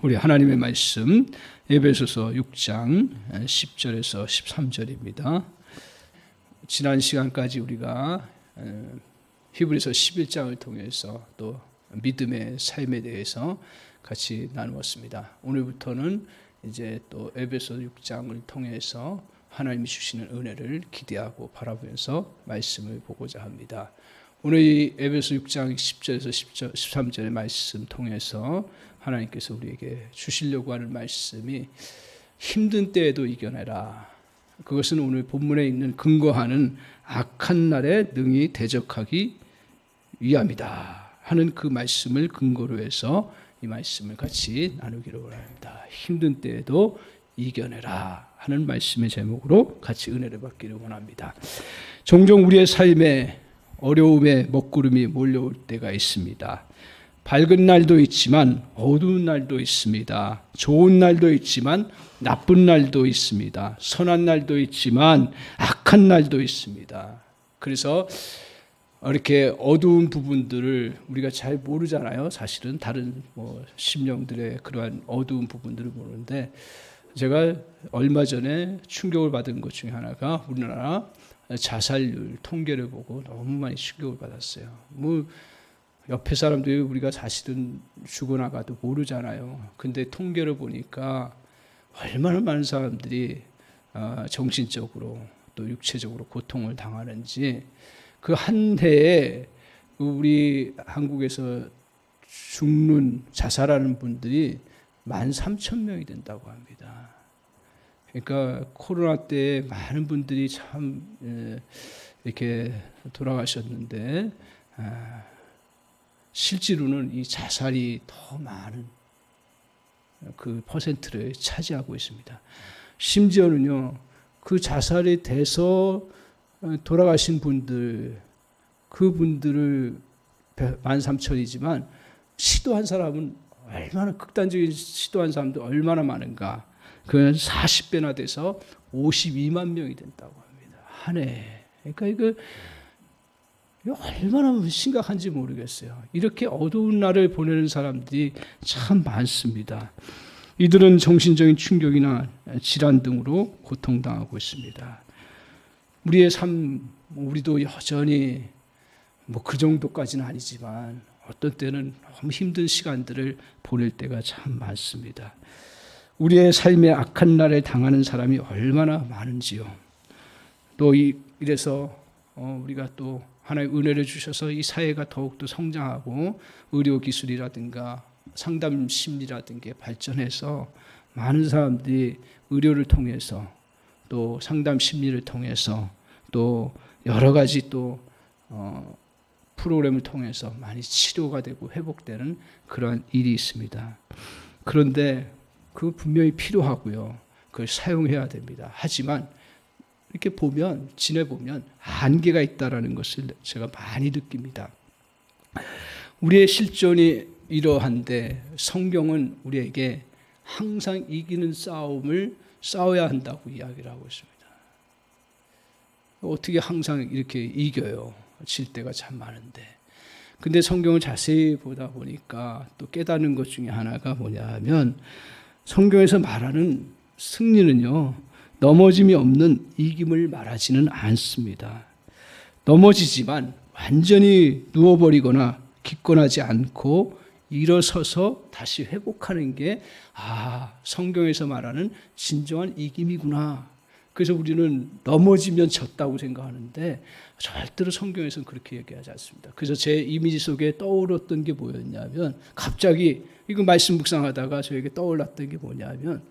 우리 하나님의 말씀 에베소서 6장 10절에서 13절입니다. 지난 시간까지 우리가 히브리서 11장을 통해서 또 믿음의 삶에 대해서 같이 나누었습니다. 오늘부터는 이제 또 에베소 6장을 통해서 하나님이 주시는 은혜를 기대하고 바라보면서 말씀을 보고자 합니다. 오늘 이 에베소 6장 10절에서 13절의 말씀 통해서 하나님께서 우리에게 주시려고 하는 말씀이 힘든 때에도 이겨내라. 그것은 오늘 본문에 있는 근거하는 악한 날에 능히 대적하기 위함이다 하는 그 말씀을 근거로 해서 이 말씀을 같이 나누기로 원합니다. 힘든 때에도 이겨내라 하는 말씀의 제목으로 같이 은혜를 받기를 원합니다. 종종 우리의 삶에 어려움의 먹구름이 몰려올 때가 있습니다. 밝은 날도 있지만 어두운 날도 있습니다. 좋은 날도 있지만 나쁜 날도 있습니다. 선한 날도 있지만 악한 날도 있습니다. 그래서 이렇게 어두운 부분들을 우리가 잘 모르잖아요. 사실은 다른 심령들의 그러한 어두운 부분들을 모르는데, 제가 얼마 전에 충격을 받은 것 중에 하나가 우리나라 자살률 통계를 보고 너무 많이 충격을 받았어요. 옆에 사람들이 우리가 사실은 죽어나가도 모르잖아요. 근데 통계를 보니까 얼마나 많은 사람들이 정신적으로 또 육체적으로 고통을 당하는지, 그 한 해에 우리 한국에서 죽는 자살하는 분들이 13,000명이 된다고 합니다. 그러니까 코로나 때 많은 분들이 참 이렇게 돌아가셨는데, 실제로는 이 자살이 더 많은 그 퍼센트를 차지하고 있습니다. 심지어는요, 그 자살이 돼서 돌아가신 분들, 그분들을 13,000이지만 시도한 사람은 얼마나, 극단적인 시도한 사람들 얼마나 많은가. 그건 40배나 돼서 52만 명이 된다고 합니다. 한 해. 그러니까 이거 얼마나 심각한지 모르겠어요. 이렇게 어두운 날을 보내는 사람들이 참 많습니다. 이들은 정신적인 충격이나 질환 등으로 고통당하고 있습니다. 우리의 삶, 우리도 여전히 그 정도까지는 아니지만 어떤 때는 너무 힘든 시간들을 보낼 때가 참 많습니다. 우리의 삶에 악한 날을 당하는 사람이 얼마나 많은지요. 또 이래서 우리가 또 하나의 은혜를 주셔서 이 사회가 더욱더 성장하고 의료기술이라든가 상담 심리라든가 발전해서 많은 사람들이 의료를 통해서 또 상담 심리를 통해서 또 여러 가지 또 프로그램을 통해서 많이 치료가 되고 회복되는 그런 일이 있습니다. 그런데 그 분명히 필요하고요. 그걸 사용해야 됩니다. 하지만 이렇게 지내보면 한계가 있다는 것을 제가 많이 느낍니다. 우리의 실존이 이러한데 성경은 우리에게 항상 이기는 싸움을 싸워야 한다고 이야기를 하고 있습니다. 어떻게 항상 이렇게 이겨요? 질 때가 참 많은데. 근데 성경을 자세히 보다 보니까 또 깨닫는 것 중에 하나가 뭐냐 하면, 성경에서 말하는 승리는요, 넘어짐이 없는 이김을 말하지는 않습니다. 넘어지지만 완전히 누워버리거나 기권하지 않고 일어서서 다시 회복하는 게 성경에서 말하는 진정한 이김이구나. 그래서 우리는 넘어지면 졌다고 생각하는데 절대로 성경에서는 그렇게 얘기하지 않습니다. 그래서 제 이미지 속에 떠올랐던 게 뭐였냐면, 갑자기 이거 말씀 묵상하다가 저에게 떠올랐던 게 뭐냐면,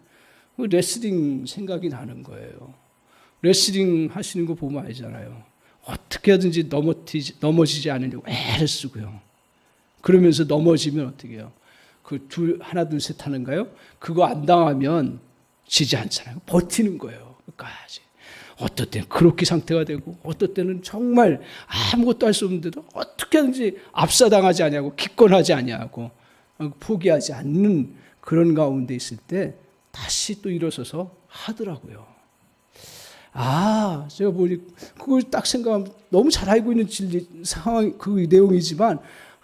레슬링 생각이 나는 거예요. 레슬링 하시는 거 보면 알잖아요. 어떻게 하든지 넘어지지 않으려고 애를 쓰고요. 그러면서 넘어지면 어떻게 해요? 하나 둘 셋 하는가요? 그거 안 당하면 지지 않잖아요. 버티는 거예요. 끝까지. 어떨 때는 그렇게 상태가 되고, 어떨 때는 정말 아무것도 할 수 없는데도 어떻게 하든지 압사당하지 아니하고 기권하지 아니하고 포기하지 않는 그런 가운데 있을 때 다시 또 일어서서 하더라고요. 제가 그걸 딱 생각하면 너무 잘 알고 있는 상황, 그 내용이지만,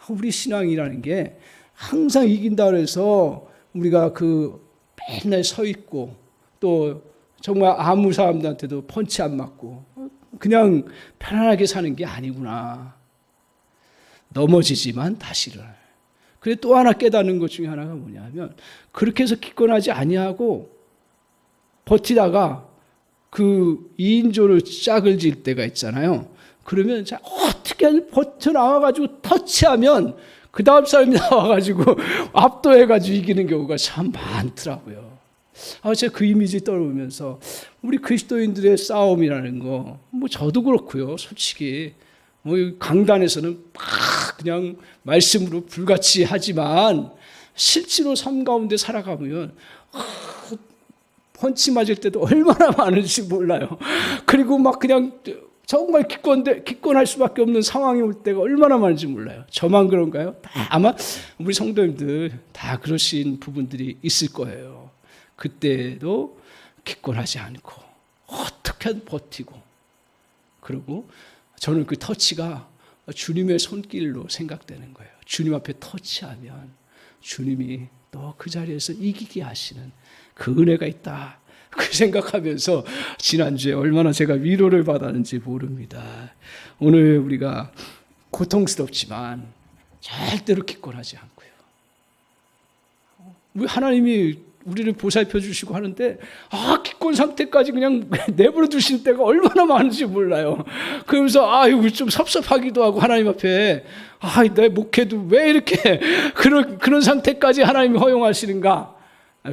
우리 신앙이라는 게 항상 이긴다 그래서 우리가 맨날 서 있고 또 정말 아무 사람들한테도 펀치 안 맞고 그냥 편안하게 사는 게 아니구나. 넘어지지만 다시 일어나요. 그래 또 하나 깨닫는 것 중에 하나가 뭐냐면 그렇게 해서 기권하지 아니하고 버티다가 2인조를 짝을 질 때가 있잖아요. 그러면 어떻게 버텨 나와가지고 터치하면 그 다음 사람이 나와가지고 압도해가지고 이기는 경우가 참 많더라고요. 제가 그 이미지 떠오르면서 우리 그리스도인들의 싸움이라는 거, 저도 그렇고요. 솔직히 강단에서는 막 그냥 말씀으로 불같이 하지만 실제로 삶 가운데 살아가면 펀치 맞을 때도 얼마나 많은지 몰라요. 그리고 막 그냥 정말 기권할 수밖에 없는 상황이 올 때가 얼마나 많은지 몰라요. 저만 그런가요? 아마 우리 성도님들 다 그러신 부분들이 있을 거예요. 그때도 기권하지 않고 어떻게든 버티고, 그리고 저는 그 터치가 주님의 손길로 생각되는 거예요. 주님 앞에 터치하면 주님이 또 그 자리에서 이기게 하시는 그 은혜가 있다. 그 생각하면서 지난주에 얼마나 제가 위로를 받았는지 모릅니다. 오늘 우리가 고통스럽지만 절대로 기권하지 않고요. 하나님이 우리를 보살펴 주시고 하는데 기권 상태까지 그냥 내버려 두실 때가 얼마나 많은지 몰라요. 그러면서 이거 좀 섭섭하기도 하고 하나님 앞에 내 목회도 왜 이렇게 그런 상태까지 하나님이 허용하시는가.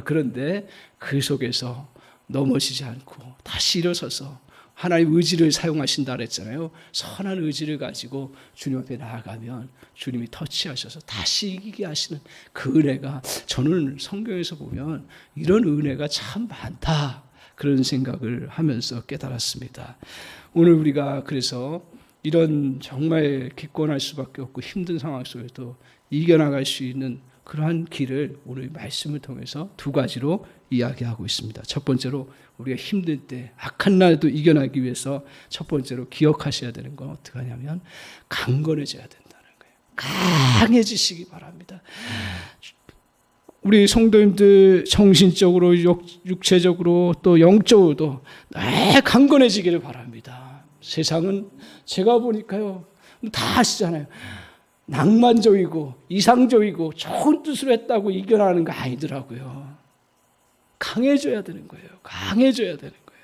그런데 그 속에서 넘어지지 않고 다시 일어서서 하나님 의지를 사용하신다 그랬잖아요. 선한 의지를 가지고 주님 앞에 나아가면 주님이 터치하셔서 다시 이기게 하시는 그 은혜가, 저는 성경에서 보면 이런 은혜가 참 많다, 그런 생각을 하면서 깨달았습니다. 오늘 우리가 그래서 이런 정말 기권할 수밖에 없고 힘든 상황 속에도 이겨나갈 수 있는 그러한 길을 오늘 말씀을 통해서 두 가지로 이야기하고 있습니다. 첫 번째로 우리가 힘들 때 악한 날도 이겨나기 위해서 첫 번째로 기억하셔야 되는 건 어떻게 하냐면 강건해져야 된다는 거예요. 강해지시기 바랍니다. 우리 성도님들 정신적으로 육체적으로 또 영적으로도 강건해지기를 바랍니다. 세상은 제가 보니까요 다 아시잖아요. 낭만적이고 이상적이고 좋은 뜻으로 했다고 이겨나가는 거 아니더라고요. 강해져야 되는 거예요. 강해져야 되는 거예요.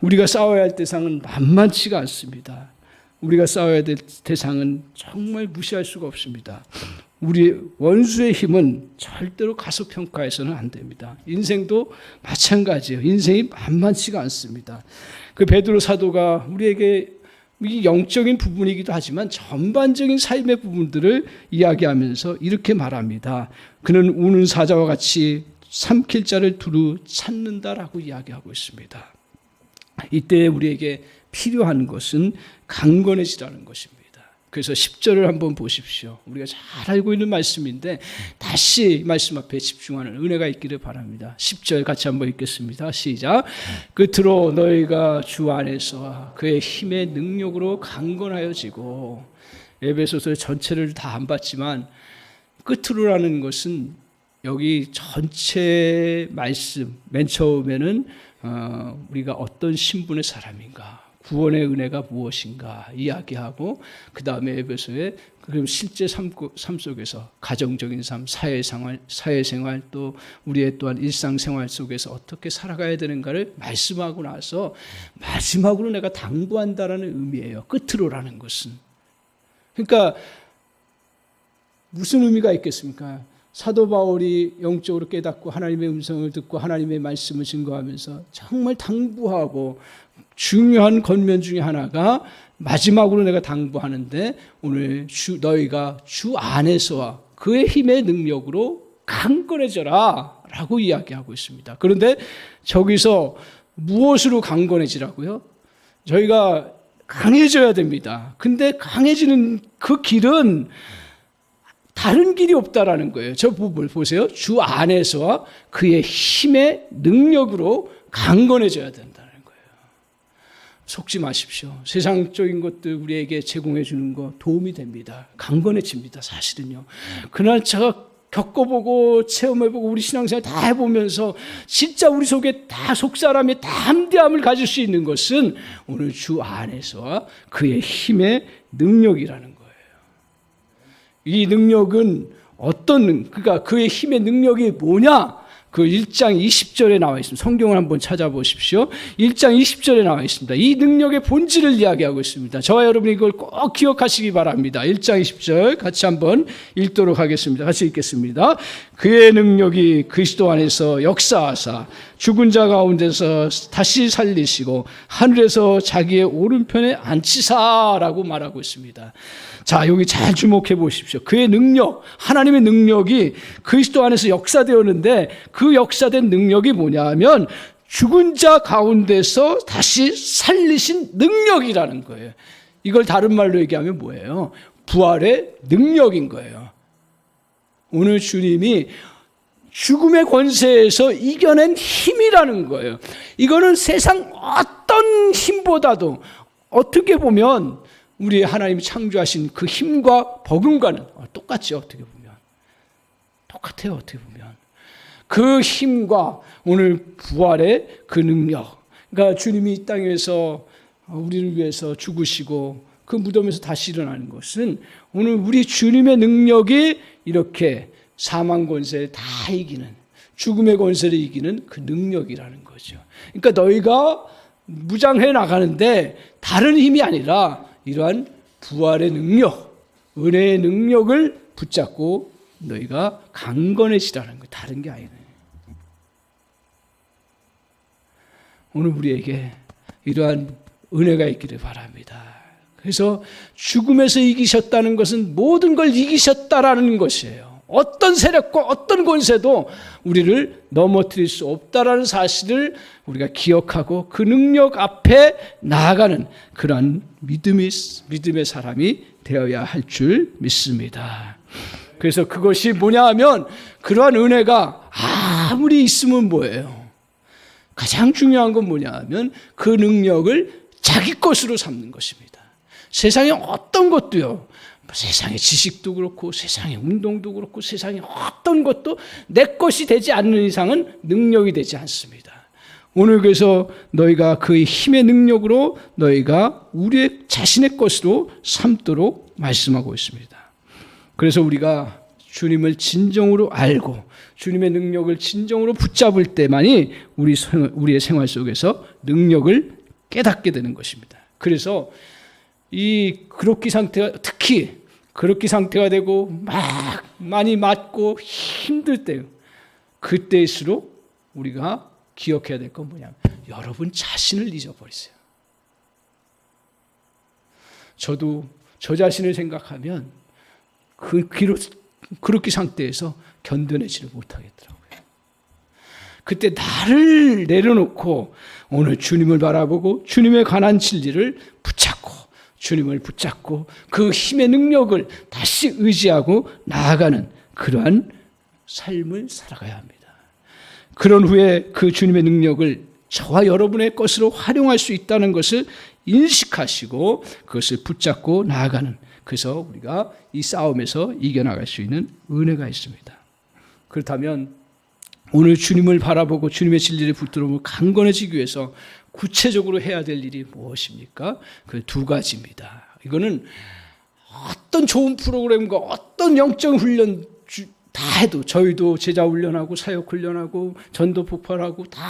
우리가 싸워야 할 대상은 만만치가 않습니다. 우리가 싸워야 될 대상은 정말 무시할 수가 없습니다. 우리 원수의 힘은 절대로 가소평가해서는 안 됩니다. 인생도 마찬가지예요. 인생이 만만치가 않습니다. 그 베드로 사도가 우리에게 이 영적인 부분이기도 하지만 전반적인 삶의 부분들을 이야기하면서 이렇게 말합니다. 그는 우는 사자와 같이 삼킬 자를 두루 찾는다라고 이야기하고 있습니다. 이때 우리에게 필요한 것은 강건해지라는 것입니다. 그래서 10절을 한번 보십시오. 우리가 잘 알고 있는 말씀인데 다시 말씀 앞에 집중하는 은혜가 있기를 바랍니다. 10절 같이 한번 읽겠습니다. 시작. 끝으로 너희가 주 안에서 그의 힘의 능력으로 강건하여지고, 에베소서 전체를 다 안 봤지만 끝으로라는 것은 여기 전체 말씀 맨 처음에는 우리가 어떤 신분의 사람인가, 구원의 은혜가 무엇인가 이야기하고, 그 다음에 에베소에 그럼 실제 삶 속에서 가정적인 삶, 사회생활 또 우리의 또한 일상생활 속에서 어떻게 살아가야 되는가를 말씀하고 나서 마지막으로 내가 당부한다라는 의미예요. 끝으로라는 것은. 그러니까 무슨 의미가 있겠습니까? 사도 바울이 영적으로 깨닫고 하나님의 음성을 듣고 하나님의 말씀을 증거하면서 정말 당부하고 중요한 권면 중에 하나가 마지막으로 내가 당부하는데, 오늘 너희가 주 안에서와 그의 힘의 능력으로 강건해져라 라고 이야기하고 있습니다. 그런데 저기서 무엇으로 강건해지라고요? 저희가 강해져야 됩니다. 근데 강해지는 그 길은 다른 길이 없다라는 거예요. 저 부분을 보세요. 주 안에서와 그의 힘의 능력으로 강건해져야 된다는 거예요. 속지 마십시오. 세상적인 것들 우리에게 제공해 주는 거 도움이 됩니다. 강건해집니다. 사실은요. 그날 제가 겪어보고 체험해보고 우리 신앙생활 다 해보면서 진짜 우리 속에 다 속사람의 담대함을 가질 수 있는 것은 오늘 주 안에서 그의 힘의 능력이라는 거예요. 이 능력은 그러니까 그의 힘의 능력이 뭐냐? 그 1장 20절에 나와 있습니다. 성경을 한번 찾아보십시오. 1장 20절에 나와 있습니다. 이 능력의 본질을 이야기하고 있습니다. 저와 여러분이 이걸 꼭 기억하시기 바랍니다. 1장 20절 같이 한번 읽도록 하겠습니다. 같이 읽겠습니다. 그의 능력이 그리스도 안에서 역사하사 죽은 자 가운데서 다시 살리시고 하늘에서 자기의 오른편에 앉히사라고 말하고 있습니다. 자, 여기 잘 주목해 보십시오. 그의 능력, 하나님의 능력이 그리스도 안에서 역사되었는데 그 역사된 능력이 뭐냐 하면 죽은 자 가운데서 다시 살리신 능력이라는 거예요. 이걸 다른 말로 얘기하면 뭐예요? 부활의 능력인 거예요. 오늘 주님이 죽음의 권세에서 이겨낸 힘이라는 거예요. 이거는 세상 어떤 힘보다도 어떻게 보면 우리 하나님이 창조하신 그 힘과 버금가는 똑같죠. 어떻게 보면 똑같아요. 어떻게 보면 그 힘과 오늘 부활의 그 능력, 그러니까 주님이 이 땅에서 우리를 위해서 죽으시고 그 무덤에서 다시 일어나는 것은 오늘 우리 주님의 능력이 이렇게 사망 권세를 다 이기는, 죽음의 권세를 이기는 그 능력이라는 거죠. 그러니까 너희가 무장해 나가는데 다른 힘이 아니라 이러한 부활의 능력, 은혜의 능력을 붙잡고 너희가 강건해지라는 거예요. 다른 게 아니에요. 오늘 우리에게 이러한 은혜가 있기를 바랍니다. 그래서 죽음에서 이기셨다는 것은 모든 걸 이기셨다라는 것이에요. 어떤 세력과 어떤 권세도 우리를 넘어뜨릴 수 없다라는 사실을 우리가 기억하고 그 능력 앞에 나아가는 그러한 믿음의 사람이 되어야 할 줄 믿습니다. 그래서 그것이 뭐냐 하면 그러한 은혜가 아무리 있으면 뭐예요? 가장 중요한 건 뭐냐 하면 그 능력을 자기 것으로 삼는 것입니다. 세상에 어떤 것도요, 세상의 지식도 그렇고 세상의 운동도 그렇고 세상의 어떤 것도 내 것이 되지 않는 이상은 능력이 되지 않습니다. 오늘 그래서 너희가 그의 힘의 능력으로 너희가 우리의 자신의 것으로 삼도록 말씀하고 있습니다. 그래서 우리가 주님을 진정으로 알고 주님의 능력을 진정으로 붙잡을 때만이 우리의 생활 속에서 능력을 깨닫게 되는 것입니다. 그래서 이 그렇기 상태가 특히 그렇기 상태가 되고 막 많이 맞고 힘들 때 그때일수록 우리가 기억해야 될 건 뭐냐면 여러분 자신을 잊어버리세요. 저도 저 자신을 생각하면 그렇기 상태에서 견뎌내지를 못하겠더라고요. 그때 나를 내려놓고 오늘 주님을 바라보고 주님에 관한 진리를 붙잡고 주님을 붙잡고 그 힘의 능력을 다시 의지하고 나아가는 그러한 삶을 살아가야 합니다. 그런 후에 그 주님의 능력을 저와 여러분의 것으로 활용할 수 있다는 것을 인식하시고 그것을 붙잡고 나아가는, 그래서 우리가 이 싸움에서 이겨나갈 수 있는 은혜가 있습니다. 그렇다면 오늘 주님을 바라보고 주님의 진리를 붙들고 강건해지기 위해서 구체적으로 해야 될 일이 무엇입니까? 그 두 가지입니다. 이거는 어떤 좋은 프로그램과 어떤 영적 훈련 다 해도, 저희도 제자 훈련하고 사역 훈련하고 전도 폭발하고 다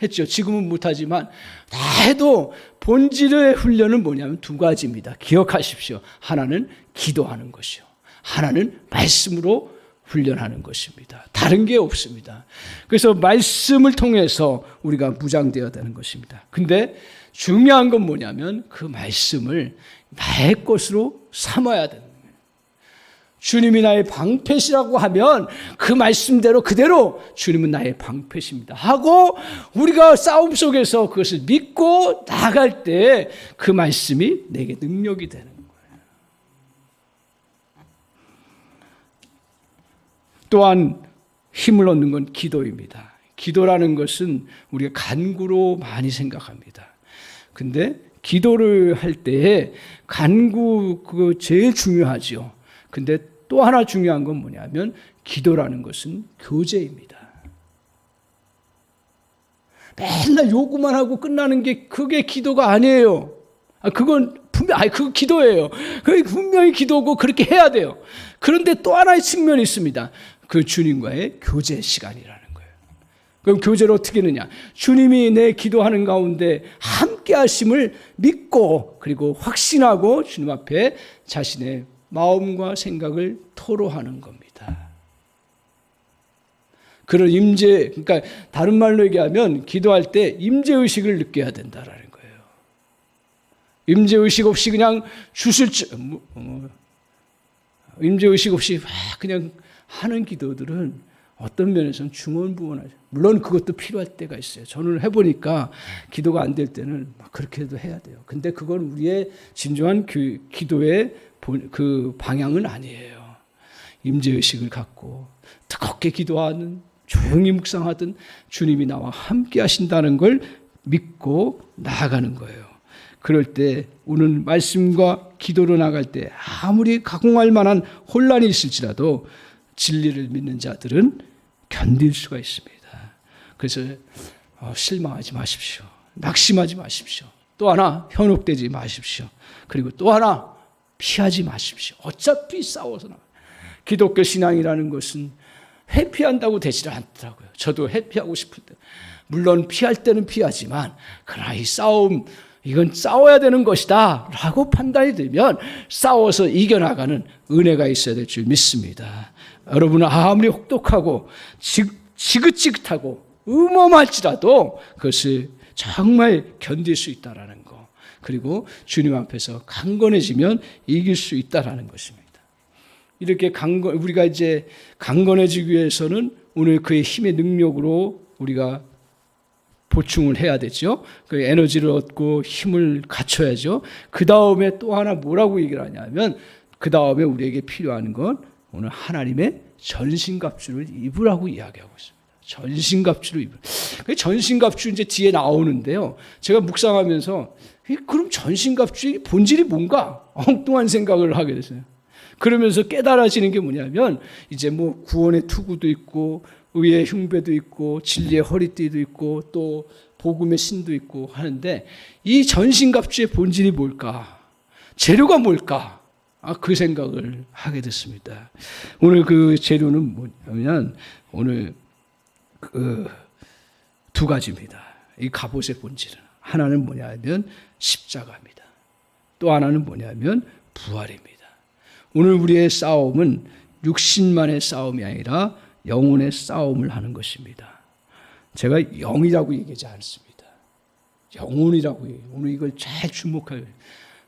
했죠. 지금은 못하지만 다 해도 본질의 훈련은 뭐냐면 두 가지입니다. 기억하십시오. 하나는 기도하는 것이요, 하나는 말씀으로 훈련하는 것입니다. 다른 게 없습니다. 그래서 말씀을 통해서 우리가 무장되어야 되는 것입니다. 근데 중요한 건 뭐냐면 그 말씀을 나의 것으로 삼아야 되는 거예요. 주님이 나의 방패시라고 하면 그 말씀대로 그대로 주님은 나의 방패십니다 하고 우리가 싸움 속에서 그것을 믿고 나아갈 때 그 말씀이 내게 능력이 되는 거예요. 또한 힘을 얻는 건 기도입니다. 기도라는 것은 우리가 간구로 많이 생각합니다. 근데 기도를 할 때에 간구 그거 제일 중요하죠. 근데 또 하나 중요한 건 뭐냐면 기도라는 것은 교제입니다. 맨날 요구만 하고 끝나는 게 그게 기도가 아니에요. 그건 분명, 그거 기도예요. 그게 분명히 기도고 그렇게 해야 돼요. 그런데 또 하나의 측면이 있습니다. 그 주님과의 교제 시간이라는 거예요. 그럼 교제를 어떻게 하느냐? 주님이 내 기도하는 가운데 함께 하심을 믿고 그리고 확신하고 주님 앞에 자신의 마음과 생각을 토로하는 겁니다. 그런 임재, 그러니까 다른 말로 얘기하면 기도할 때 임재의식을 느껴야 된다라는 거예요. 임재의식 없이 그냥 임재의식 없이 그냥 하는 기도들은 어떤 면에서는 중언부언하죠. 물론 그것도 필요할 때가 있어요. 저는 해보니까 기도가 안 될 때는 그렇게도 해야 돼요. 근데 그건 우리의 진정한 기도의 그 방향은 아니에요. 임재의식을 갖고 뜨겁게 기도하는, 조용히 묵상하든 주님이 나와 함께 하신다는 걸 믿고 나아가는 거예요. 그럴 때 오늘 말씀과 기도로 나갈 때 아무리 가공할 만한 혼란이 있을지라도 진리를 믿는 자들은 견딜 수가 있습니다. 그래서 실망하지 마십시오. 낙심하지 마십시오. 또 하나 현혹되지 마십시오. 그리고 또 하나 피하지 마십시오. 어차피 싸워서 나와요. 기독교 신앙이라는 것은 회피한다고 되지를 않더라고요. 저도 회피하고 싶을 때 물론 피할 때는 피하지만 그러나 이 싸움 이건 싸워야 되는 것이다 라고 판단이 되면 싸워서 이겨나가는 은혜가 있어야 될 줄 믿습니다. 여러분은 아무리 혹독하고 지긋지긋하고 음험할지라도 그것을 정말 견딜 수 있다는 거, 그리고 주님 앞에서 강건해지면 이길 수 있다는 것입니다. 이렇게 우리가 이제 강건해지기 위해서는 오늘 그의 힘의 능력으로 우리가 보충을 해야 되죠. 그 에너지를 얻고 힘을 갖춰야죠. 그 다음에 또 하나 뭐라고 얘기를 하냐면 그 다음에 우리에게 필요한 건 오늘 하나님의 전신갑주를 입으라고 이야기하고 있습니다. 전신갑주를 입으라. 그 전신갑주 이제 뒤에 나오는데요. 제가 묵상하면서 그럼 전신갑주의 본질이 뭔가 엉뚱한 생각을 하게 됐어요. 그러면서 깨달아지는 게 뭐냐면 이제 뭐 구원의 투구도 있고 의의 흉배도 있고 진리의 허리띠도 있고 또 복음의 신도 있고 하는데 이 전신갑주의 본질이 뭘까? 재료가 뭘까? 그 생각을 하게 됐습니다. 오늘 그 재료는 뭐냐면 오늘 그 두 가지입니다. 이 갑옷의 본질은 하나는 뭐냐면 십자가입니다. 또 하나는 뭐냐면 부활입니다. 오늘 우리의 싸움은 육신만의 싸움이 아니라 영혼의 싸움을 하는 것입니다. 제가 영이라고 얘기하지 않습니다. 영혼이라고 얘기해요. 오늘 이걸 잘 주목해요.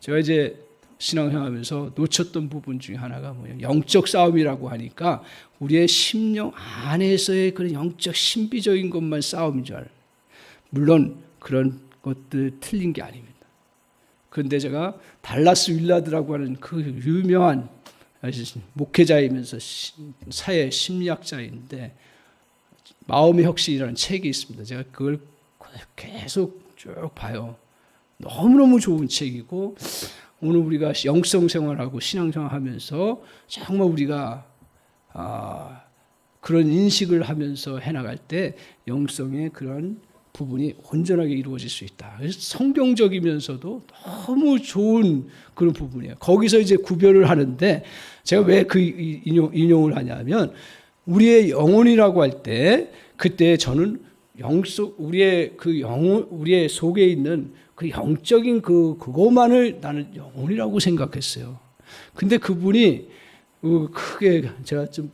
제가 이제 신앙생활하면서 놓쳤던 부분 중에 하나가 뭐예요? 영적 싸움이라고 하니까 우리의 심령 안에서의 그런 영적 신비적인 것만 싸움인 줄 알아요. 물론 그런 것들 틀린 게 아닙니다. 그런데 제가 달라스 윌라드라고 하는 그 유명한 목회자이면서 사회 심리학자인데 마음의 혁신이라는 책이 있습니다. 제가 그걸 계속 쭉 봐요. 너무너무 좋은 책이고 오늘 우리가 영성 생활하고 신앙생활 하면서 정말 우리가 그런 인식을 하면서 해나갈 때 영성의 그런 부분이 온전하게 이루어질 수 있다. 그래서 성경적이면서도 너무 좋은 그런 부분이에요. 거기서 이제 구별을 하는데 제가 왜 그 인용을 하냐면 우리의 영혼이라고 할 때 그때 저는 우리의 속에 있는 그 영적인 그것만을 나는 영혼이라고 생각했어요. 근데 그분이 크게 제가 좀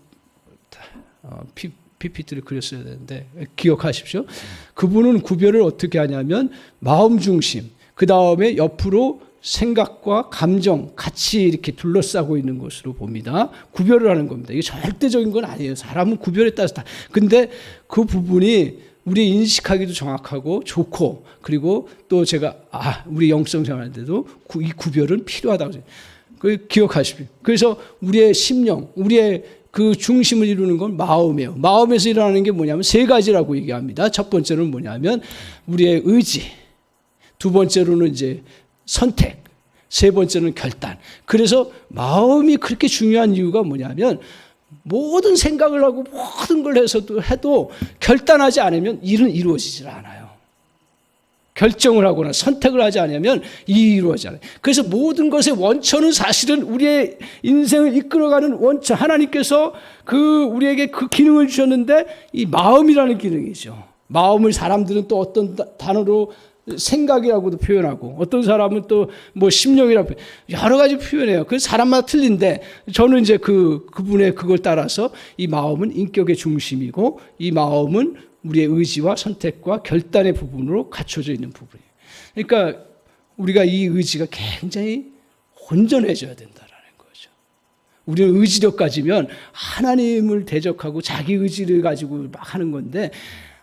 PPT를 그렸어야 되는데 기억하십시오. 그분은 구별을 어떻게 하냐면 마음 중심, 그 다음에 옆으로 생각과 감정 같이 이렇게 둘러싸고 있는 것으로 봅니다. 구별을 하는 겁니다. 이게 절대적인 건 아니에요. 사람은 구별에 따라서 다. 근데 그 부분이 우리 인식하기도 정확하고 좋고 그리고 또 제가 우리 영성 생활인데도 이 구별은 필요하다고 생각해요. 기억하십시오. 그래서 우리의 심령, 우리의 그 중심을 이루는 건 마음이에요. 마음에서 일어나는 게 뭐냐면 세 가지라고 얘기합니다. 첫 번째는 뭐냐면 우리의 의지, 두 번째로는 이제 선택, 세 번째는 결단. 그래서 마음이 그렇게 중요한 이유가 뭐냐면 모든 생각을 하고 모든 걸 해도 결단하지 않으면 일은 이루어지질 않아요. 결정을 하거나 선택을 하지 않으면 일이 이루어지지 않아요. 그래서 모든 것의 원천은 사실은 우리의 인생을 이끌어가는 원천, 하나님께서 우리에게 그 기능을 주셨는데 이 마음이라는 기능이죠. 마음을 사람들은 또 어떤 단어로 생각이라고도 표현하고 어떤 사람은 또 뭐 심령이라고 여러 가지 표현해요. 그 사람마다 틀린데 저는 이제 그분의 그걸 따라서 이 마음은 인격의 중심이고 이 마음은 우리의 의지와 선택과 결단의 부분으로 갖춰져 있는 부분이에요. 그러니까 우리가 이 의지가 굉장히 온전해져야 된다라는 거죠. 우리는 의지력 가지면 하나님을 대적하고 자기 의지를 가지고 막 하는 건데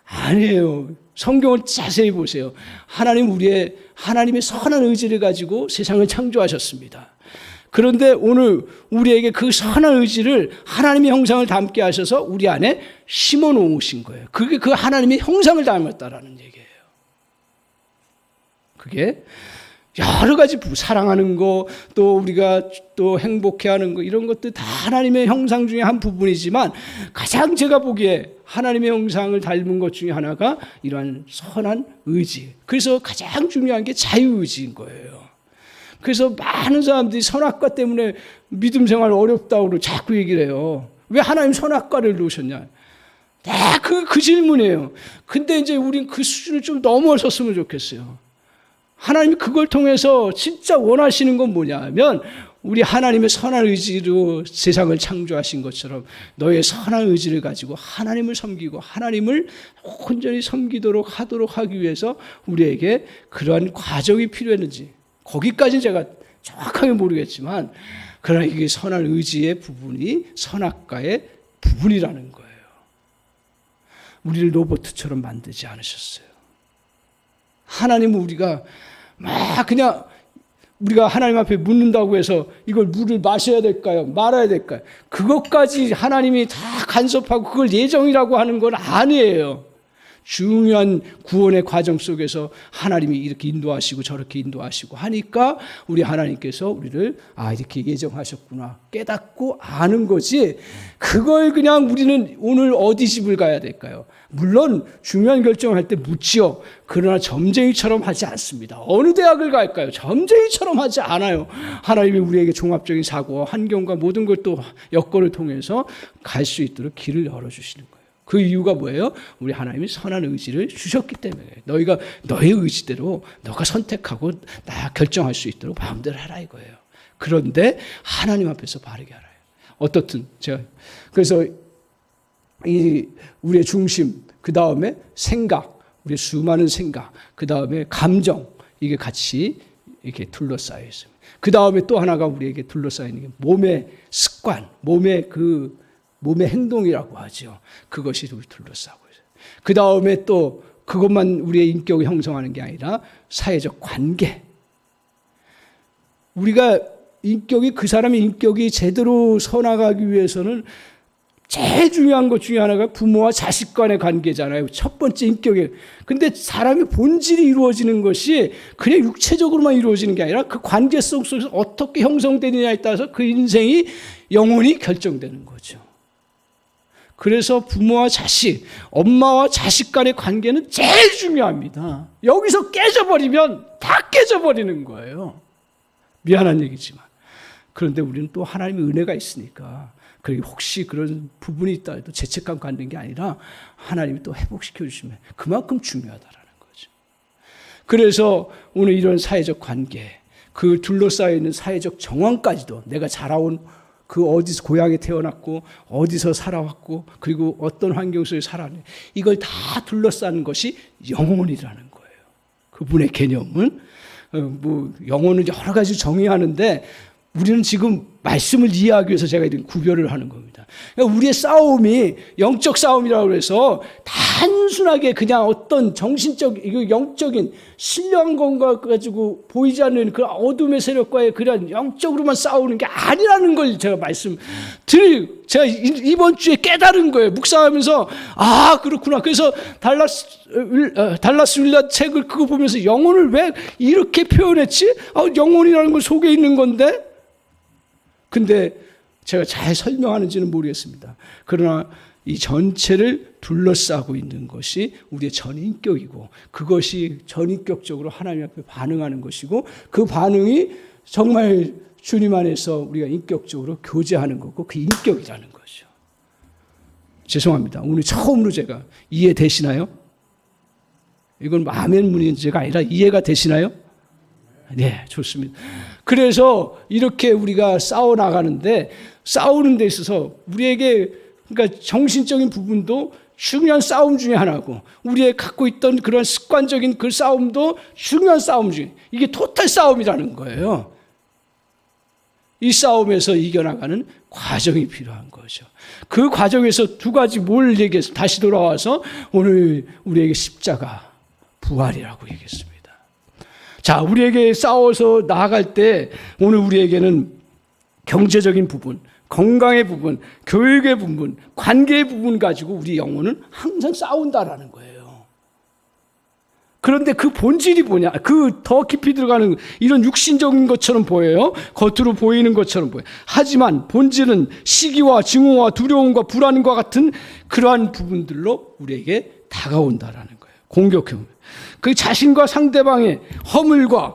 아니에요. 성경을 자세히 보세요. 하나님의 선한 의지를 가지고 세상을 창조하셨습니다. 그런데 오늘 우리에게 그 선한 의지를 하나님의 형상을 담게 하셔서 우리 안에 심어 놓으신 거예요. 그게 그 하나님의 형상을 닮았다라는 얘기예요. 그게 여러 가지 사랑하는 거, 또 우리가 또 행복해하는 거 이런 것들 다 하나님의 형상 중에 한 부분이지만 가장 제가 보기에 하나님의 형상을 닮은 것 중에 하나가 이러한 선한 의지. 그래서 가장 중요한 게 자유의지인 거예요. 그래서 많은 사람들이 선악과 때문에 믿음 생활 어렵다고 자꾸 얘기를 해요. 왜 하나님 선악과를 놓으셨냐? 그 질문이에요. 근데 이제 우린 그 수준을 좀 넘어섰으면 좋겠어요. 하나님이 그걸 통해서 진짜 원하시는 건 뭐냐면 우리 하나님의 선한 의지로 세상을 창조하신 것처럼 너의 선한 의지를 가지고 하나님을 섬기고 하나님을 온전히 섬기도록 하도록 하기 위해서 우리에게 그러한 과정이 필요했는지 거기까지는 제가 정확하게 모르겠지만 그러나 이게 선한 의지의 부분이 선악과의 부분이라는 거예요. 우리를 로봇처럼 만들지 않으셨어요. 하나님은 우리가 막 그냥 우리가 하나님 앞에 묻는다고 해서 이걸 물을 마셔야 될까요? 말아야 될까요? 그것까지 하나님이 다 간섭하고 그걸 예정이라고 하는 건 아니에요. 중요한 구원의 과정 속에서 하나님이 이렇게 인도하시고 저렇게 인도하시고 하니까 우리 하나님께서 우리를 이렇게 예정하셨구나 깨닫고 아는 거지 그걸 그냥 우리는 오늘 어디 집을 가야 될까요? 물론 중요한 결정을 할 때 묻지요. 그러나 점쟁이처럼 하지 않습니다. 어느 대학을 갈까요? 점쟁이처럼 하지 않아요. 하나님이 우리에게 종합적인 사고와 환경과 모든 걸 또 여건을 통해서 갈 수 있도록 길을 열어주시는 거예요. 그 이유가 뭐예요? 우리 하나님이 선한 의지를 주셨기 때문에 너희가 너의 의지대로 너가 선택하고 나 결정할 수 있도록 마음대로 하라 이거예요. 그런데 하나님 앞에서 바르게 하라. 어떻든 제가 그래서 우리의 중심, 그 다음에 생각, 우리의 수많은 생각, 그 다음에 감정 이게 같이 이렇게 둘러싸여 있습니다. 그 다음에 또 하나가 우리에게 둘러싸여 있는 게 몸의 습관, 몸의 행동이라고 하죠. 그것이 우리 둘러싸고 있어요. 그 다음에 또 그것만 우리의 인격을 형성하는 게 아니라 사회적 관계. 우리가 그 사람의 인격이 제대로 서나가기 위해서는 제일 중요한 것 중에 하나가 부모와 자식 간의 관계잖아요. 첫 번째 인격에. 근데 사람의 본질이 이루어지는 것이 그냥 육체적으로만 이루어지는 게 아니라 그 관계성 속에서 어떻게 형성되느냐에 따라서 그 인생이 영원히 결정되는 거죠. 그래서 부모와 자식, 엄마와 자식 간의 관계는 제일 중요합니다. 여기서 깨져버리면 다 깨져버리는 거예요. 미안한 얘기지만. 그런데 우리는 또 하나님의 은혜가 있으니까 그리고 혹시 그런 부분이 있다 해도 죄책감 갖는 게 아니라 하나님이 또 회복시켜 주시면 그만큼 중요하다라는 거죠. 그래서 오늘 이런 사회적 관계, 그 둘러싸여 있는 사회적 정황까지도 내가 자라온 그 어디서 고향에 태어났고 어디서 살아왔고 그리고 어떤 환경 속에 살아왔냐 이걸 다 둘러싸는 것이 영혼이라는 거예요. 그분의 개념은 영혼을 여러 가지 정의하는데 우리는 지금 말씀을 이해하기 위해서 제가 이런 구별을 하는 겁니다. 그러니까 우리의 싸움이 영적 싸움이라고 해서 단순하게 그냥 어떤 영적인 신령한 것과 가지고 보이지 않는 그 어둠의 세력과의 그런 영적으로만 싸우는 게 아니라는 걸 제가 제가 이번 주에 깨달은 거예요. 묵상하면서 그렇구나. 그래서 달라스 윌라 책을 그거 보면서 영혼을 왜 이렇게 표현했지? 영혼이라는 건 속에 있는 건데 근데 제가 잘 설명하는지는 모르겠습니다. 그러나 이 전체를 둘러싸고 있는 것이 우리의 전인격이고, 그것이 전인격적으로 하나님 앞에 반응하는 것이고, 그 반응이 정말 주님 안에서 우리가 인격적으로 교제하는 거고, 그 인격이라는 거죠. 죄송합니다. 오늘 처음으로 제가 이해되시나요? 이건 아멘 문제가 아니라 이해가 되시나요? 네, 좋습니다. 그래서 이렇게 우리가 싸워나가는데, 싸우는 데 있어서 우리에게, 그러니까 정신적인 부분도 중요한 싸움 중에 하나고, 우리의 갖고 있던 그런 습관적인 그 싸움도 중요한 싸움 중에, 이게 토탈 싸움이라는 거예요. 이 싸움에서 이겨나가는 과정이 필요한 거죠. 그 과정에서 두 가지 뭘 얘기해서 다시 돌아와서 오늘 우리에게 십자가, 부활이라고 얘기했습니다. 자, 우리에게 싸워서 나아갈 때 오늘 우리에게는 경제적인 부분, 건강의 부분, 교육의 부분, 관계의 부분 가지고 우리 영혼은 항상 싸운다라는 거예요. 그런데 그 본질이 뭐냐? 그 더 깊이 들어가는 이런 육신적인 것처럼 보여요. 겉으로 보이는 것처럼 보여요. 하지만 본질은 시기와 증오와 두려움과 불안과 같은 그러한 부분들로 우리에게 다가온다라는 거예요. 공격형. 그 자신과 상대방의 허물과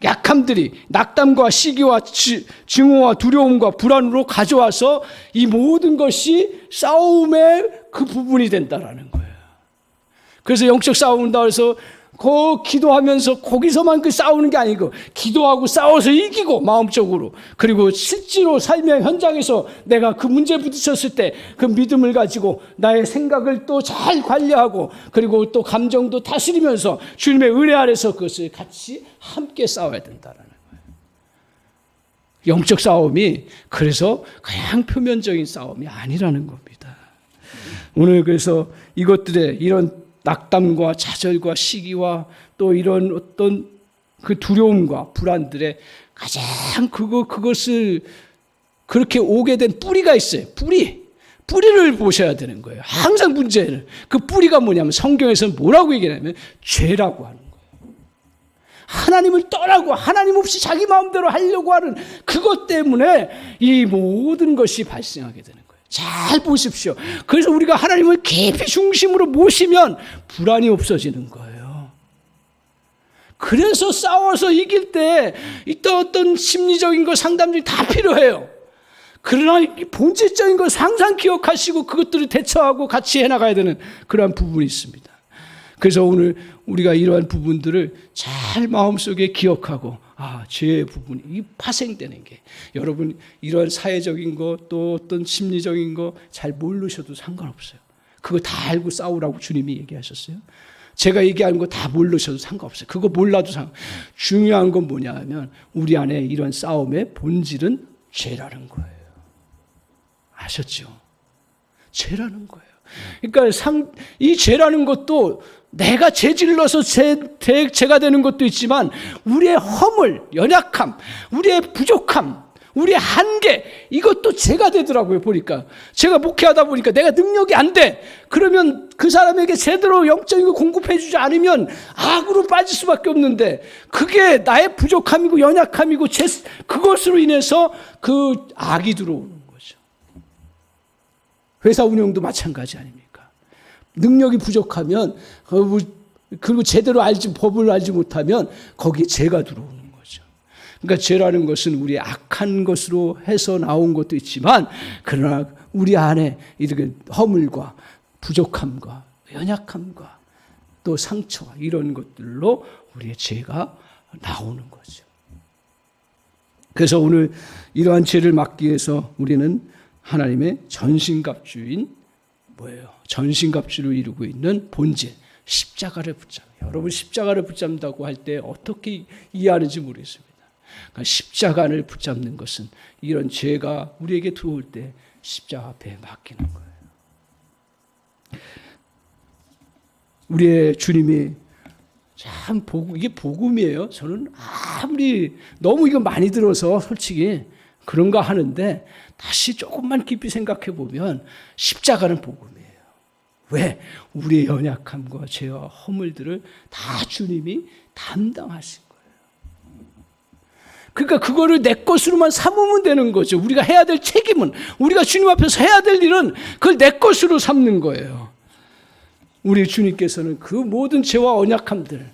약함들이 낙담과 시기와 증오와 두려움과 불안으로 가져와서 이 모든 것이 싸움의 그 부분이 된다라는 거예요. 그래서 영적 싸움이다 해서 기도하면서 거기서만 그 싸우는 게 아니고, 기도하고 싸워서 이기고 마음적으로, 그리고 실제로 삶의 현장에서 내가 그 문제에 부딪혔을 때 그 믿음을 가지고 나의 생각을 또 잘 관리하고, 그리고 또 감정도 다스리면서 주님의 은혜 아래서 그것을 같이 함께 싸워야 된다라는 거예요. 영적 싸움이 그래서 그냥 표면적인 싸움이 아니라는 겁니다. 오늘 그래서 이것들의 이런 낙담과 좌절과 시기와 또 이런 어떤 그 두려움과 불안들의 가장 그것을 그렇게 오게 된 뿌리가 있어요. 뿌리를 보셔야 되는 거예요. 항상 문제는 그 뿌리가 뭐냐면, 성경에서는 뭐라고 얘기하냐면 죄라고 하는 거예요. 하나님을 떠나고 하나님 없이 자기 마음대로 하려고 하는 그것 때문에 이 모든 것이 발생하게 되는 거예요. 잘 보십시오. 그래서 우리가 하나님을 깊이 중심으로 모시면 불안이 없어지는 거예요. 그래서 싸워서 이길 때 어떤 심리적인 것, 상담들이 다 필요해요. 그러나 본질적인 걸 항상 기억하시고 그것들을 대처하고 같이 해나가야 되는 그러한 부분이 있습니다. 그래서 오늘 우리가 이러한 부분들을 잘 마음속에 기억하고, 죄의 부분이 이 파생되는 게, 여러분 이런 사회적인 거 또 어떤 심리적인 거 잘 모르셔도 상관없어요. 그거 다 알고 싸우라고 주님이 얘기하셨어요. 제가 얘기하는 거 다 모르셔도 상관없어요. 그거 몰라도 중요한 건 뭐냐 하면, 우리 안에 이런 싸움의 본질은 죄라는 거예요. 아셨죠? 죄라는 거예요. 그러니까 이 죄라는 것도 내가 죄질러서 죄가 되는 것도 있지만, 우리의 허물, 연약함, 우리의 부족함, 우리의 한계, 이것도 죄가 되더라고요. 보니까 제가 목회하다 보니까 내가 능력이 안 돼, 그러면 그 사람에게 제대로 영적인 거 공급해 주지 않으면 악으로 빠질 수밖에 없는데, 그게 나의 부족함이고 연약함이고 그것으로 인해서 그 악이 들어오는 거죠. 회사 운영도 마찬가지 아닙니까? 능력이 부족하면, 그리고 제대로 법을 알지 못하면 거기에 죄가 들어오는 거죠. 그러니까 죄라는 것은 우리의 악한 것으로 해서 나온 것도 있지만, 그러나 우리 안에 이렇게 허물과 부족함과 연약함과 또 상처와 이런 것들로 우리의 죄가 나오는 거죠. 그래서 오늘 이러한 죄를 막기 위해서 우리는 하나님의 전신갑주인 전신갑주를 이루고 있는 본질, 십자가를 붙잡아요. 여러분, 십자가를 붙잡는다고 할 때 어떻게 이해하는지 모르겠습니다. 그러니까 십자가를 붙잡는 것은 이런 죄가 우리에게 들어올 때 십자가 앞에 맡기는 거예요. 우리의 주님이 참 이게 복음이에요. 저는 아무리 너무 이거 많이 들어서 솔직히 그런가 하는데, 다시 조금만 깊이 생각해 보면 십자가는 복음이에요. 왜? 우리의 연약함과 죄와 허물들을 다 주님이 담당하신 거예요. 그러니까 그거를 내 것으로만 삼으면 되는 거죠. 우리가 해야 될 책임은, 우리가 주님 앞에서 해야 될 일은 그걸 내 것으로 삼는 거예요. 우리 주님께서는 그 모든 죄와 언약함들,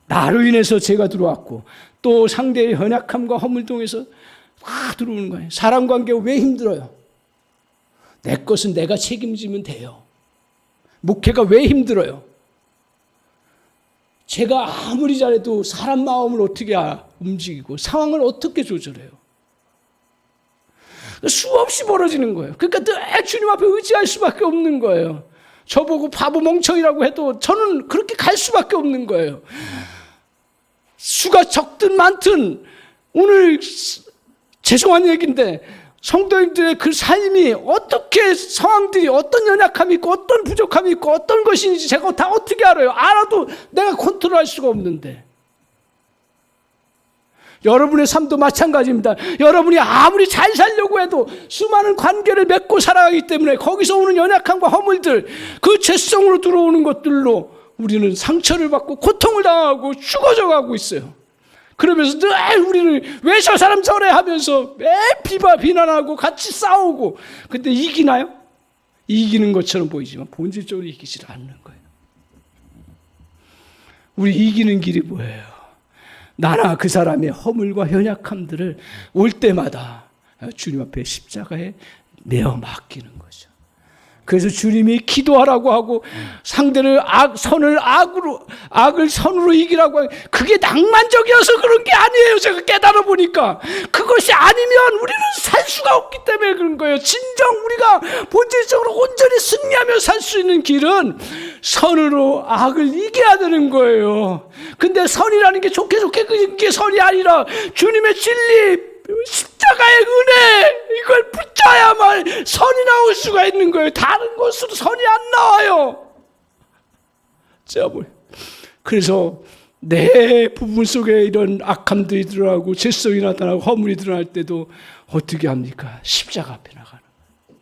나로 인해서 죄가 들어왔고 또 상대의 연약함과 허물 통해서 막 들어오는 거예요. 사람 관계가 왜 힘들어요? 내 것은 내가 책임지면 돼요. 목회가 왜 힘들어요? 제가 아무리 잘해도 사람 마음을 어떻게 움직이고 상황을 어떻게 조절해요? 수없이 벌어지는 거예요. 그러니까 늘 주님 앞에 의지할 수밖에 없는 거예요. 저보고 바보 멍청이라고 해도 저는 그렇게 갈 수밖에 없는 거예요. 수가 적든 많든, 오늘 죄송한 얘기인데 성도님들의 그 삶이 어떻게, 상황들이 어떤 연약함이 있고 어떤 부족함이 있고 어떤 것인지 제가 다 어떻게 알아요? 알아도 내가 컨트롤할 수가 없는데. 여러분의 삶도 마찬가지입니다. 여러분이 아무리 잘 살려고 해도 수많은 관계를 맺고 살아가기 때문에 거기서 오는 연약함과 허물들, 그 죄성으로 들어오는 것들로 우리는 상처를 받고 고통을 당하고 죽어져 가고 있어요. 그러면서 늘 우리는 왜 저 사람 저래 하면서 매 비난하고 같이 싸우고, 근데 이기나요? 이기는 것처럼 보이지만 본질적으로 이기지 않는 거예요. 우리 이기는 길이 뭐예요? 나나 그 사람의 허물과 연약함들을 올 때마다 주님 앞에 십자가에 내어 맡기는 거죠. 그래서 주님이 기도하라고 하고 상대를 악을 선으로 이기라고 하고, 그게 낭만적이어서 그런 게 아니에요. 제가 깨달아 보니까 그것이 아니면 우리는 살 수가 없기 때문에 그런 거예요. 진정 우리가 본질적으로 온전히 승리하며 살 수 있는 길은 선으로 악을 이겨야 되는 거예요. 근데 선이라는 게 좋게 그게 선이 아니라 주님의 진리, 십자가의 은혜, 이걸 붙잡아야만 선이 나올 수가 있는 거예요. 다른 것으로 선이 안 나와요. 그래서 내 부분 속에 이런 악함들이 드러나고 죄성이 나타나고 허물이 드러날 때도 어떻게 합니까? 십자가 앞에 나가는 거예요.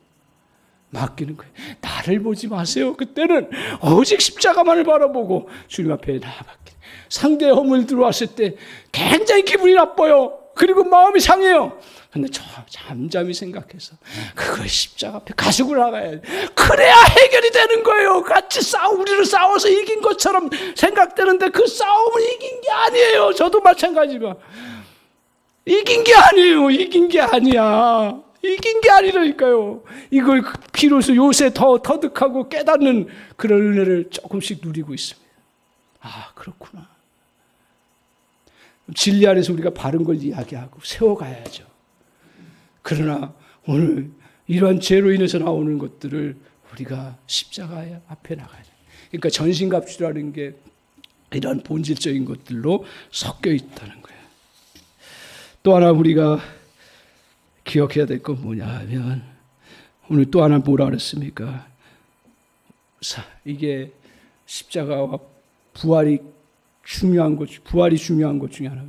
맡기는 거예요. 나를 보지 마세요. 그때는 오직 십자가만을 바라보고 주님 앞에 맡기는. 상대의 허물 들어왔을 때 굉장히 기분이 나빠요. 그리고 마음이 상해요. 근데 잠잠히 생각해서 그걸 십자가 앞에 가지고 나가야 돼. 그래야 해결이 되는 거예요. 같이 우리를 싸워서 이긴 것처럼 생각되는데 그 싸움은 이긴 게 아니에요. 저도 마찬가지지만 이긴 게 아니에요. 이긴 게 아니야. 이긴 게 아니라니까요. 이걸 비로소 요새 더 터득하고 깨닫는 그런 은혜를 조금씩 누리고 있습니다. 아, 그렇구나. 진리 안에서 우리가 바른 걸 이야기하고 세워가야죠. 그러나 오늘 이러한 죄로 인해서 나오는 것들을 우리가 십자가 앞에 나가야 돼요. 그러니까 전신갑주라는 게 이런 본질적인 것들로 섞여 있다는 거예요. 또 하나 우리가 기억해야 될 건 뭐냐 하면, 오늘 또 하나 뭐라 그랬습니까? 이게 십자가와 부활이 중요한 것 중에 하나가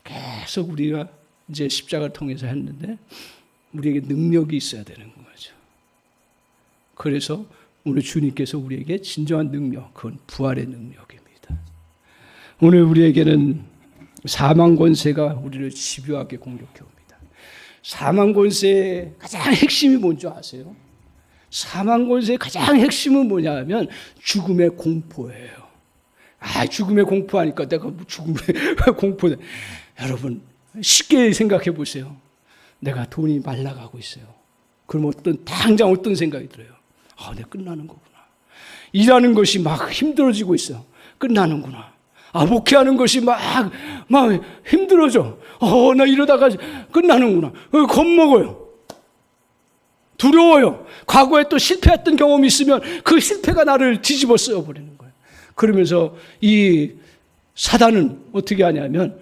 계속 우리가 이제 십자가를 통해서 했는데 우리에게 능력이 있어야 되는 거죠. 그래서 오늘 주님께서 우리에게 진정한 능력, 그건 부활의 능력입니다. 오늘 우리에게는 사망 권세가 우리를 집요하게 공격해 옵니다. 사망 권세의 가장 핵심이 뭔지 아세요? 사망 권세의 가장 핵심은 뭐냐 하면 죽음의 공포예요. 죽음의 공포하니까 내가 죽음의 공포. 여러분 쉽게 생각해 보세요. 내가 돈이 말라가고 있어요. 그럼 당장 어떤 생각이 들어요? 내가 끝나는 거구나. 일하는 것이 막 힘들어지고 있어요. 끝나는구나. 목회하는 것이 막 힘들어져. 나 이러다가 끝나는구나. 겁먹어요. 두려워요. 과거에 또 실패했던 경험이 있으면 그 실패가 나를 뒤집어 쓰여버리는 거예요. 그러면서 이 사단은 어떻게 하냐면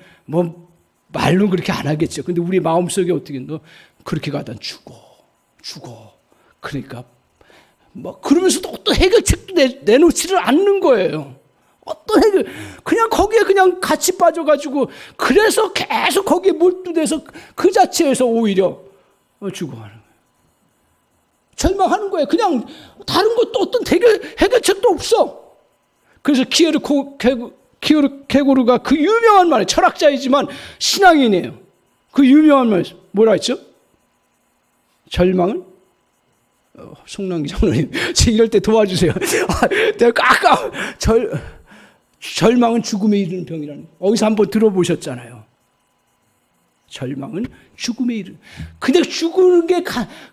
말로는 그렇게 안 하겠죠. 근데 우리 마음속에 어떻게 너 그렇게 가다 죽어. 그러니까 그러면서도 어떤 해결책도 내놓지를 않는 거예요. 어떤 해결, 그냥 거기에 그냥 같이 빠져가지고, 그래서 계속 거기에 몰두돼서 그 자체에서 오히려 죽어가는 거예요. 절망하는 거예요. 그냥 다른 것도 어떤 해결책도 없어. 그래서 키에르케고르가 그 유명한 말에 철학자이지만 신앙인이에요. 그 유명한 말 뭐라 했죠? 절망은 송랑기 장로님, 이럴 때 도와주세요. 내가 아까 절망은 죽음에 이르는 병이라는 거. 어디서 한번 들어보셨잖아요. 절망은 죽음에 이르는. 그냥 죽는 게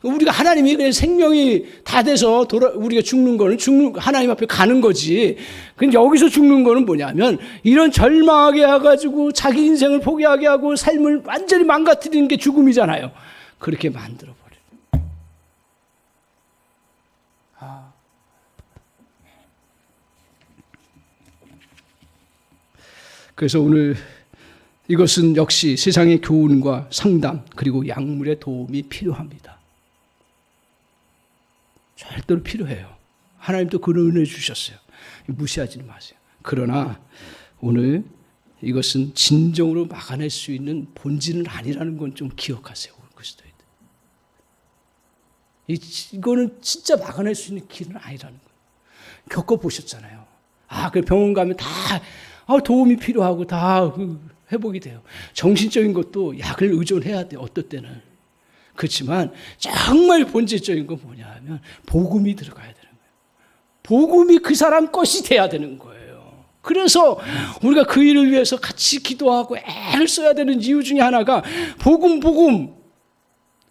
우리가 하나님이 그냥 생명이 다 돼서 우리가 죽는 거는 하나님 앞에 가는 거지. 근데 여기서 죽는 거는 뭐냐면 이런 절망하게 해가지고 자기 인생을 포기하게 하고 삶을 완전히 망가뜨리는 게 죽음이잖아요. 그렇게 만들어 버려. 그래서 오늘 이것은 역시 세상의 교훈과 상담 그리고 약물의 도움이 필요합니다. 절대로 필요해요. 하나님도 그런 은혜 주셨어요. 무시하지 마세요. 그러나 오늘 이것은 진정으로 막아낼 수 있는 본질은 아니라는 건 좀 기억하세요. 그리스도인들. 이거는 진짜 막아낼 수 있는 길은 아니라는 거예요. 겪어보셨잖아요. 그 병원 가면 다 도움이 필요하고 다 회복이 돼요. 정신적인 것도 약을 의존해야 돼요. 어떨 때는. 그렇지만 정말 본질적인 건 뭐냐 하면 복음이 들어가야 되는 거예요. 복음이 그 사람 것이 돼야 되는 거예요. 그래서 우리가 그 일을 위해서 같이 기도하고 애를 써야 되는 이유 중에 하나가 복음.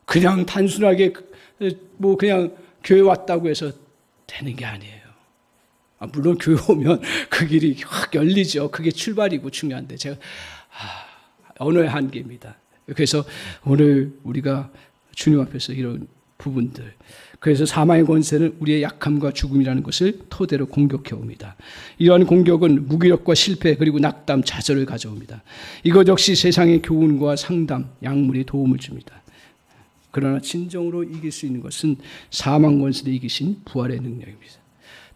그냥 단순하게 그냥 교회 왔다고 해서 되는 게 아니에요. 물론 교회 오면 그 길이 확 열리죠. 그게 출발이고 중요한데 제가 언어의 한계입니다. 그래서 오늘 우리가 주님 앞에서 이런 부분들, 그래서 사망의 권세는 우리의 약함과 죽음이라는 것을 토대로 공격해 옵니다. 이러한 공격은 무기력과 실패 그리고 낙담, 좌절을 가져옵니다. 이것 역시 세상의 교훈과 상담, 약물이 도움을 줍니다. 그러나 진정으로 이길 수 있는 것은 사망 권세를 이기신 부활의 능력입니다.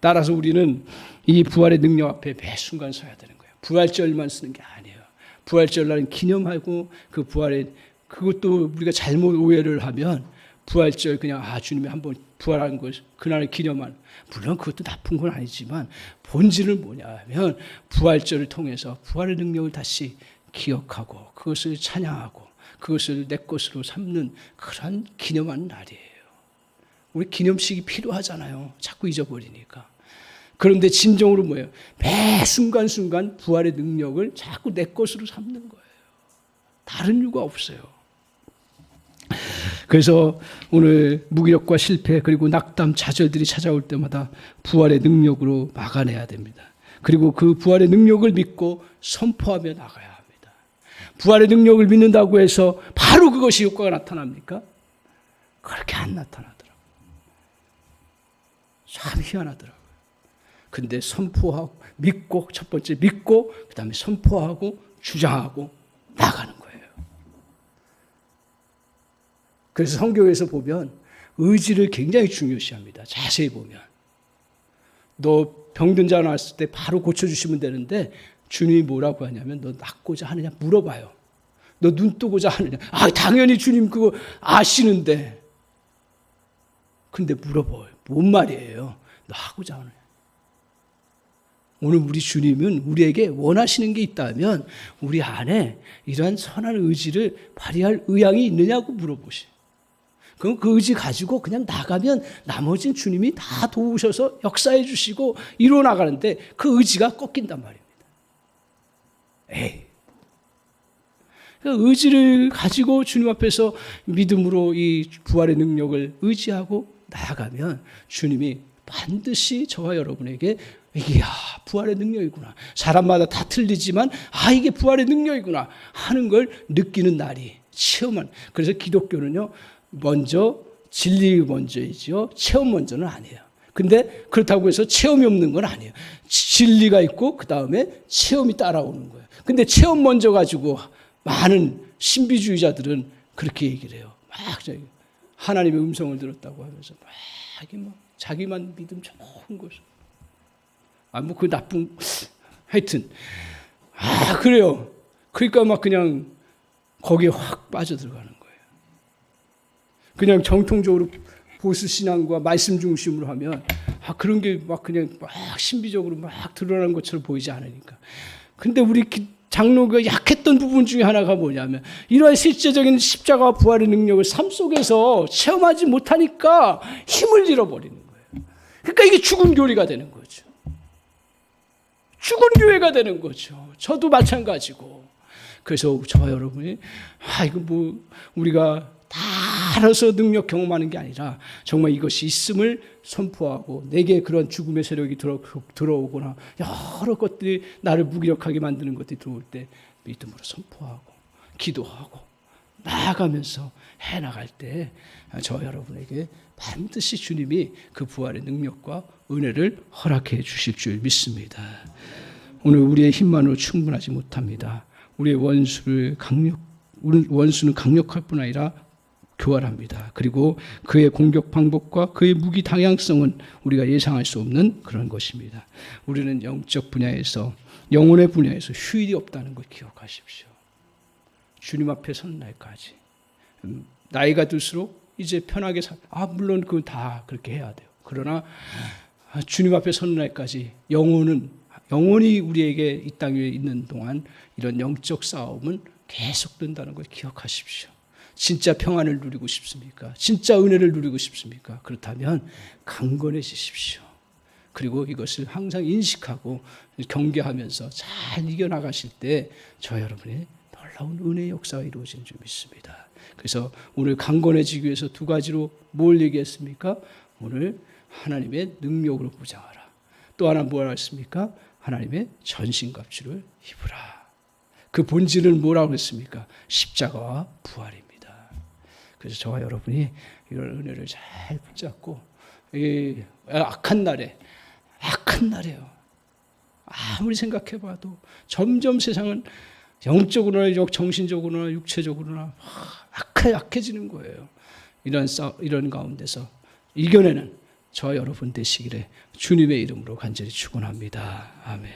따라서 우리는 이 부활의 능력 앞에 매 순간 서야 되는 거예요. 부활절만 쓰는 게 아니에요. 부활절날은 기념하고 그 부활의 그것도 우리가 잘못 오해를 하면 부활절 그냥 주님이 한번 부활한 것 그날을 기념하는, 물론 그것도 나쁜 건 아니지만 본질은 뭐냐 하면 부활절을 통해서 부활의 능력을 다시 기억하고 그것을 찬양하고 그것을 내 것으로 삼는 그런 기념하는 날이에요. 우리 기념식이 필요하잖아요. 자꾸 잊어버리니까. 그런데 진정으로 뭐예요? 매 순간순간 부활의 능력을 자꾸 내 것으로 삼는 거예요. 다른 이유가 없어요. 그래서 오늘 무기력과 실패 그리고 낙담, 좌절들이 찾아올 때마다 부활의 능력으로 막아내야 됩니다. 그리고 그 부활의 능력을 믿고 선포하며 나가야 합니다. 부활의 능력을 믿는다고 해서 바로 그것이 효과가 나타납니까? 그렇게 안 나타나더라고요. 참 희한하더라고요. 근데 선포하고 믿고, 첫 번째 믿고 그 다음에 선포하고 주장하고 나가는 거예요. 그래서 성경에서 보면 의지를 굉장히 중요시합니다. 자세히 보면. 너 병든 자 나왔을 때 바로 고쳐주시면 되는데 주님이 뭐라고 하냐면 너 낫고자 하느냐 물어봐요. 너 눈 뜨고자 하느냐. 당연히 주님 그거 아시는데. 근데 물어봐요. 뭔 말이에요? 너 하고자 하느냐. 오늘 우리 주님은 우리에게 원하시는 게 있다면 우리 안에 이러한 선한 의지를 발휘할 의향이 있느냐고 물어보시. 그럼 그 의지 가지고 그냥 나가면 나머지는 주님이 다 도우셔서 역사해 주시고 이루어 나가는데 그 의지가 꺾인단 말입니다. 그 의지를 가지고 주님 앞에서 믿음으로 이 부활의 능력을 의지하고 나아가면 주님이 반드시 저와 여러분에게 이게 부활의 능력이구나. 사람마다 다 틀리지만 이게 부활의 능력이구나 하는 걸 느끼는 날이 체험한. 그래서 기독교는요. 먼저 진리 먼저이죠. 체험 먼저는 아니에요. 근데 그렇다고 해서 체험이 없는 건 아니에요. 진리가 있고 그 다음에 체험이 따라오는 거예요. 근데 체험 먼저 가지고 많은 신비주의자들은 그렇게 얘기를 해요. 막 하나님의 음성을 들었다고 하면서 막 자기만 믿음 좋은 것을. 그 나쁜, 하여튼. 그래요. 그러니까 막 그냥 거기에 확 빠져들어가는 거예요. 그냥 정통적으로 보수신앙과 말씀 중심으로 하면, 그런 게 막 그냥 막 신비적으로 막 드러나는 것처럼 보이지 않으니까. 근데 우리 장로교가 약했던 부분 중에 하나가 뭐냐면 이러한 실제적인 십자가와 부활의 능력을 삶 속에서 체험하지 못하니까 힘을 잃어버리는 거예요. 그러니까 이게 죽은 교리가 되는 거죠. 죽은 교회가 되는 거죠. 저도 마찬가지고. 그래서 저와 여러분이 이거 뭐 우리가 다 알아서 능력 경험하는 게 아니라 정말 이것이 있음을 선포하고 내게 그런 죽음의 세력이 들어오거나 여러 것들이 나를 무기력하게 만드는 것들이 들어올 때 믿음으로 선포하고 기도하고 나아가면서 해나갈 때 저와 여러분에게 반드시 주님이 그 부활의 능력과 은혜를 허락해 주실 줄 믿습니다. 오늘 우리의 힘만으로 충분하지 못합니다. 우리의 원수는 강력할 뿐 아니라 교활합니다. 그리고 그의 공격 방법과 그의 무기 다양성은 우리가 예상할 수 없는 그런 것입니다. 우리는 영적 분야에서 영혼의 분야에서 휴일이 없다는 걸 기억하십시오. 주님 앞에 선 날까지 나이가 들수록 이제 편하게 물론 그건 다 그렇게 해야 돼요. 그러나 주님 앞에 선 날까지 영원히 우리에게 이 땅 위에 있는 동안 이런 영적 싸움은 계속된다는 걸 기억하십시오. 진짜 평안을 누리고 싶습니까? 진짜 은혜를 누리고 싶습니까? 그렇다면 강건해지십시오. 그리고 이것을 항상 인식하고 경계하면서 잘 이겨나가실 때 저 여러분의 놀라운 은혜의 역사가 이루어지는 줄 믿습니다. 그래서 오늘 강건해지기 위해서 두 가지로 뭘 얘기했습니까? 오늘 하나님의 능력으로 무장하라. 또 하나 뭐라 했습니까? 하나님의 전신갑주를 입으라. 그 본질은 뭐라고 했습니까? 십자가와 부활입니다. 그래서 저와 여러분이 이런 은혜를 잘 붙잡고 이 악한 날에요. 아무리 생각해봐도 점점 세상은 영적으로나 정신적으로나 육체적으로나 약해지는 거예요. 이런 가운데서 이겨내는 저와 여러분 되시기를 주님의 이름으로 간절히 축원합니다. 아멘.